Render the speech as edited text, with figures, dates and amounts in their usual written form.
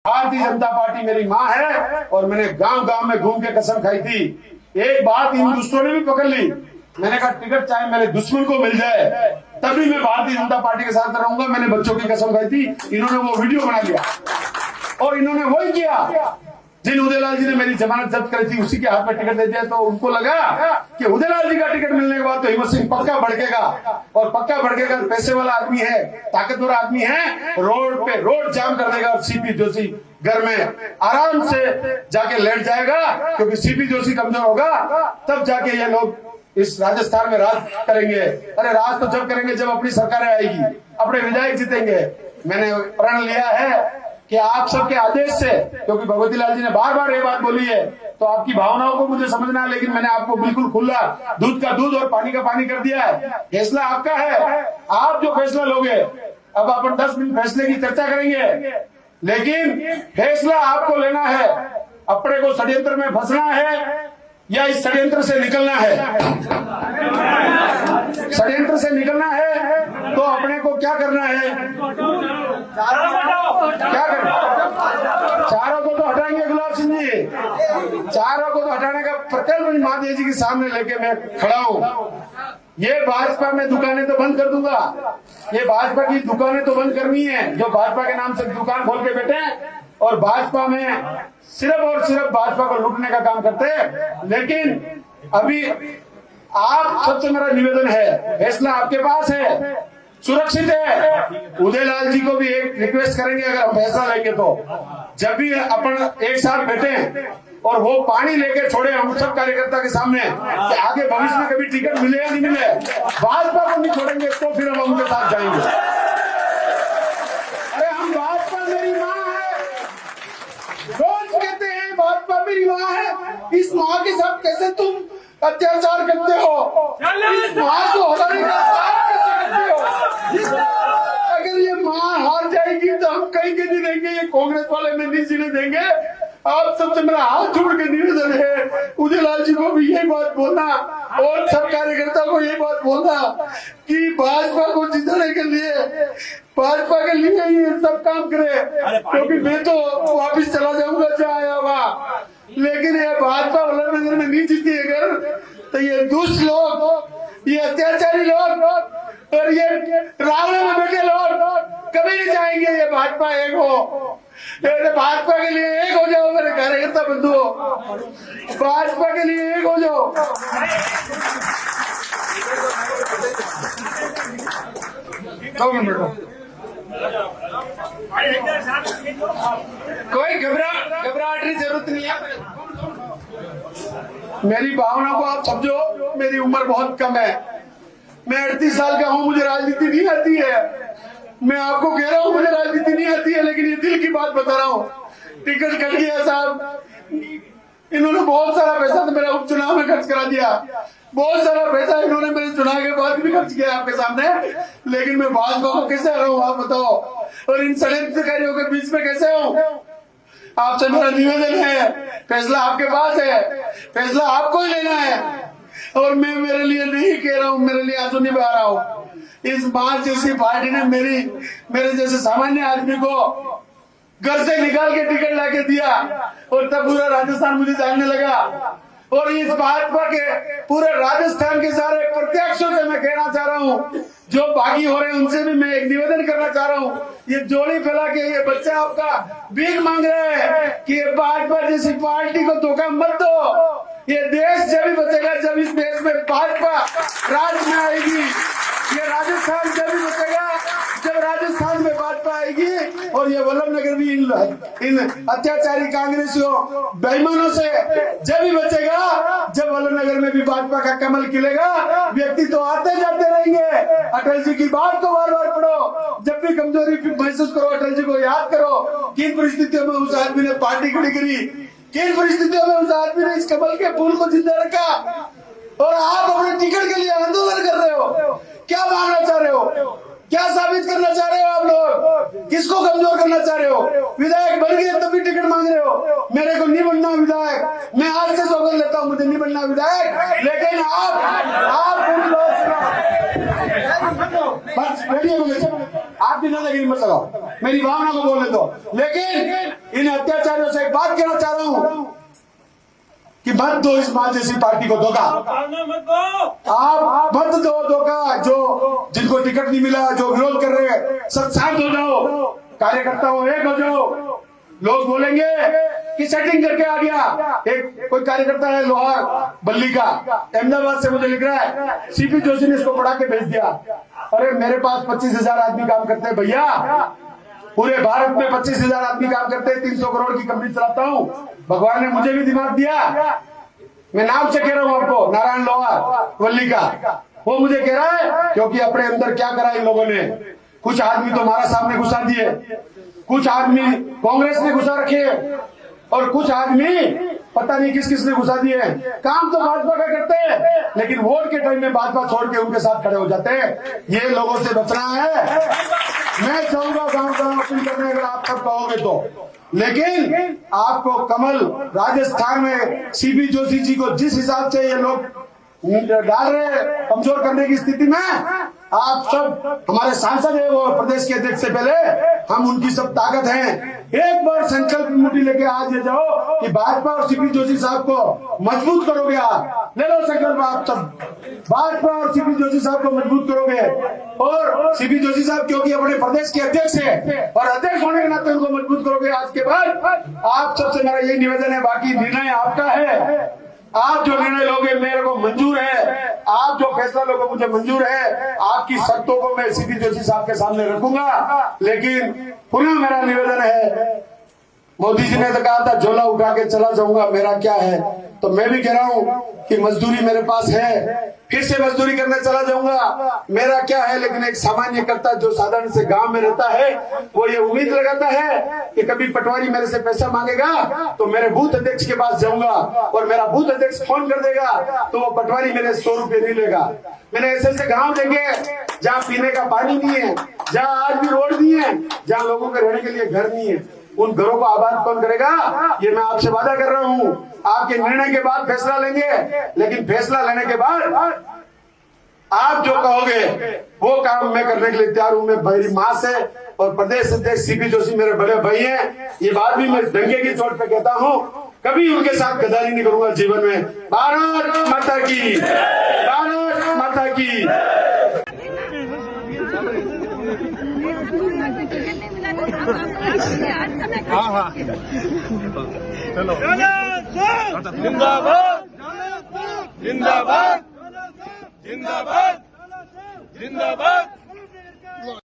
Bharatiya Janata party मेरी माँ है और मैंने गांव गांव में घूम के कसम खाई थी। एक बात इन दुष्टों ने भी पकड़ ली, मैंने कहा टिकट चाहे मेरे दुश्मन को मिल जाए तभी मैं भारतीय जनता पार्टी के साथ रहूंगा। मैंने बच्चों की कसम खाई थी, इन्होंने वो वीडियो बना लिया और इन्होंने वही किया। जिन उदयलाल जी ने मेरी जमानत जब्त करी थी उसी के हाथ में टिकट दे दिया, तो उनको लगा कि उदयलाल जी का टिकट मिलने के बाद तो हिम्मत सिंह पक्का भड़केगा और पक्का भड़केगा। पैसे वाला आदमी है, ताकतवर आदमी है, रोड पे रोड जाम कर देगा और सीपी जोशी घर में आराम से जाके लेट जाएगा, क्योंकि सीपी जोशी कमजोर होगा तब जाके ये लोग इस राजस्थान में राज करेंगे। अरे राज तो जब करेंगे जब अपनी सरकारें आएगी, अपने विधायक जीतेंगे। मैंने प्रण लिया है कि आप सबके आदेश से, क्योंकि भगवती लाल जी ने बार बार ये बात बोली है तो आपकी भावनाओं को मुझे समझना है, लेकिन मैंने आपको बिल्कुल खुला दूध का दूध और पानी का पानी कर दिया है। फैसला आपका है, आप जो फैसला लोगे। अब अपन 10 मिनट फैसले की चर्चा करेंगे, लेकिन फैसला आपको लेना है। अपने को षड्यंत्र में फंसना है या इस षड्यंत्र से निकलना है। षड्यंत्र से निकलना है तो अपने को क्या करना है, क्या करना, चारों को तो हटाएंगे गुलाब सिंह जी, चारों को तो हटाने का प्रकल्प महादेव जी के सामने लेके मैं खड़ा हूँ। ये भाजपा में दुकानें तो बंद कर दूंगा, ये भाजपा की दुकानें तो बंद करनी है जो भाजपा के नाम से दुकान खोल के बैठे हैं और भाजपा में सिर्फ और सिर्फ भाजपा को लूटने का काम करते हैं। लेकिन अभी आप सबसे मेरा निवेदन है, फैसला आपके पास है, सुरक्षित है। उदयलाल जी को भी एक रिक्वेस्ट करेंगे, अगर हम फैसला लेंगे तो जब भी अपन एक साथ बैठे और वो पानी लेके छोड़े हम सब कार्यकर्ता के सामने कि आगे भविष्य में कभी टिकट मिले या नहीं मिले, भाजपा को नहीं छोड़ेंगे तो फिर हम उनके साथ जाएंगे। अरे हम, भाजपा मेरी माँ है, रोज कहते हैं भाजपा मेरी माँ है। इस माँ के साथ कैसे तुम अत्याचार करते हो, इस माँ को हटाने का कैसे करते हो। अगर ये माँ हार जाएगी तो हम कहीं के नहीं देंगे, ये कांग्रेस वाले में नहीं जीने देंगे। आप सबसे मेरा हाथ जोड़ के निवेदन है, उदयलाल जी को भी यही बात बोलना और सब कार्यकर्ता को यही बात बोलना कि भाजपा को जीतने के लिए, भाजपा के लिए ये सब काम करे। क्योंकि मैं तो वापिस चला जाऊंगा जहाँ आया हुआ, लेकिन ये भाजपा वल्लभनगर में नहीं जीती अगर तो ये दुष्ट लोग, ये अत्याचारी लोग और ये रावण में बैठे लोग कभी नहीं चाहेंगे ये भाजपा एक हो। भाजपा के लिए एक हो जाओ मेरे कार्यकर्ता बंधुओं, भाजपा के लिए एक हो जाओ। कोई घबराहट की जरूरत नहीं है। मेरी भावना को आप समझो, मेरी उम्र बहुत कम है, मैं 38 साल का हूँ, मुझे राजनीति नहीं आती है। मैं आपको कह रहा हूँ मुझे राजनीति नहीं आती है, लेकिन ये दिल की बात बता रहा हूँ। टिकट कट गया साहब, इन्होंने बहुत सारा पैसा तो मेरा उपचुनाव में खर्च करा दिया, बहुत सारा पैसा इन्होंने मेरे चुनाव के बाद भी खर्च किया आपके सामने, लेकिन मैं भाजपा को कैसे हराऊं आप बताओ, और इन षड्यंत्रकारियों के बीच में कैसे हूँ। आपसे मेरा निवेदन है, फैसला आपके पास है, फैसला आपको ही लेना है और मैं मेरे लिए नहीं कह रहा हूँ, मेरे लिए आंसू नहीं बहा रहा हूँ। इस बात जैसी पार्टी ने मेरे जैसे सामान्य आदमी को घर से निकाल के टिकट लाके दिया और तब पूरा राजस्थान मुझे जानने लगा। और इस भाजपा के पूरे राजस्थान के सारे प्रत्याशियों से मैं कहना चाह रहा हूँ, जो बागी हो रहे हैं उनसे भी मैं एक निवेदन करना चाह रहा हूँ, ये जोड़ी फैला के ये बच्चे आपका भीख मांग रहे हैं कि ये भाजपा जैसी पार्टी को धोखा मत दो। ये देश जब भी बचेगा जब इस देश में भाजपा राज में आएगी, ये राजस्थान जब भी बचेगा जब राजस्थान में भाजपा आएगी, और ये वल्लभनगर भी इन अत्याचारी कांग्रेसियों बेईमानों से जब भी बचेगा जब वल्लभनगर में भी भाजपा का कमल खिलेगा। व्यक्ति तो आते जाते रहेंगे, अटल जी की बात को बार बार पढ़ो, जब भी कमजोरी महसूस करो अटल जी को याद करो, किन परिस्थितियों में उस आदमी ने पार्टी खड़ी करी, किन परिस्थितियों में उस आदमी ने इस कमल के फूल को जिंदा रखा। और आप अपने टिकट के लिए आंदोलन कर रहे हो, क्या मांगना चाह रहे हो, क्या साबित करना चाह रहे हो आप लोग, किसको कमजोर करना चाह रहे हो। विधायक बन गए तब भी टिकट मांग रहे हो, मेरे को नहीं बनना विधायक, मैं आज से सौगंध लेता हूँ मुझे नहीं बनना विधायक, लेकिन आप उन लोग आप भी दादागिरी मत लगाओ, मेरी भावना को बोलने दो। लेकिन इन मत दो इस मां जैसी पार्टी को धोखा। आप मत दो धोखा। जो जिनको टिकट नहीं मिला, जो विरोध कर रहे हैं, सब शांत हो जाओ, कार्यकर्ता हो, एक हो जाओ। लोग बोलेंगे कि सेटिंग करके आ गया। एक कोई कार्यकर्ता है लोहार बल्ली का, अहमदाबाद से मुझे लिख रहा है सीपी जोशी ने इसको पढ़ा के भेज दिया। अरे मेरे पास 25,000 आदमी काम करते हैं भैया, पूरे भारत में 25,000 आदमी काम करते हैं, 300 करोड़ की कंपनी चलाता हूँ। भगवान ने मुझे भी दिमाग दिया। मैं नाम से कह रहा हूँ आपको, नारायण लोहार वल्ली का, वो मुझे कह रहा है क्योंकि अपने अंदर क्या करा इन लोगों ने। कुछ आदमी तो हमारा सामने घुसा दिए, कुछ आदमी कांग्रेस ने घुसा रखे, और कुछ आदमी पता नहीं किस किस ने घुसा दिए। काम तो भाजपा का करते हैं, लेकिन वोट के टाइम में भाजपा छोड़ के उनके साथ खड़े हो जाते हैं। ये लोगों से बचना है। मैं चाहूंगा गांव गांव अपील करने, अगर आप सब कहोगे तो। लेकिन आपको कमल राजस्थान में सीपी जोशी जी को जिस हिसाब से ये लोग डाल रहे कमजोर करने की स्थिति में, आप सब हमारे सांसद है, वो प्रदेश के अध्यक्ष से पहले हम उनकी सब ताकत हैं। एक बार संकल्प मुट्ठी लेके आज ये जाओ कि भाजपा और सीपी जोशी साहब को मजबूत करोगे। आप ले लो संकल्प, आप सब भाजपा और सीपी जोशी साहब को मजबूत करोगे। और सीपी जोशी साहब क्योंकि अपने प्रदेश के अध्यक्ष है, और अध्यक्ष होने के नाते उनको मजबूत करोगे। आज के बाद आप सबसे मेरा यही निवेदन है, बाकी निर्णय आपका है। आप जो निर्णय लोगे मेरे को मंजूर है, आप जो फैसला लोगे मुझे मंजूर है। आपकी शर्तों को मैं सीपी जोशी साहब के सामने रखूंगा। लेकिन पुनः मेरा निवेदन है, मोदी जी ने तो कहा था झोला उठा के चला जाऊंगा, मेरा क्या है, तो मैं भी कह रहा हूं कि मजदूरी मेरे पास है, फिर से मजदूरी करने चला जाऊंगा, मेरा क्या है। लेकिन एक सामान्य कर्ता जो साधारण से गांव में रहता है, वो ये उम्मीद लगाता है कि कभी पटवारी मेरे से पैसा मांगेगा तो मेरे बूथ अध्यक्ष के पास जाऊंगा, और मेरा बूथ अध्यक्ष फोन कर देगा तो वो पटवारी मेरे 100 रुपए नहीं लेगा। मैंने ऐसे ऐसे गांव देखे जहाँ पीने का पानी नहीं है, जहाँ आज भी रोड नहीं है, जहाँ लोगों के रहने के लिए घर नहीं है। उन घरों को आबाद कौन करेगा? ये मैं आपसे वादा कर रहा हूँ। आपके निर्णय के बाद फैसला लेंगे, लेकिन फैसला लेने के बाद आप जो कहोगे वो काम मैं करने के लिए तैयार हूं। मैं मेरी मां से और प्रदेश अध्यक्ष सीपी जोशी मेरे बड़े भाई हैं, ये बात भी मैं डंगे की चोट पे कहता हूं, कभी उनके साथ गद्दारी नहीं करूंगा जीवन में। भारत माता की, भारत माता की। हाँ हाँ चलो जिंदाबाद जिंदाबाद जिंदाबाद जिंदाबाद।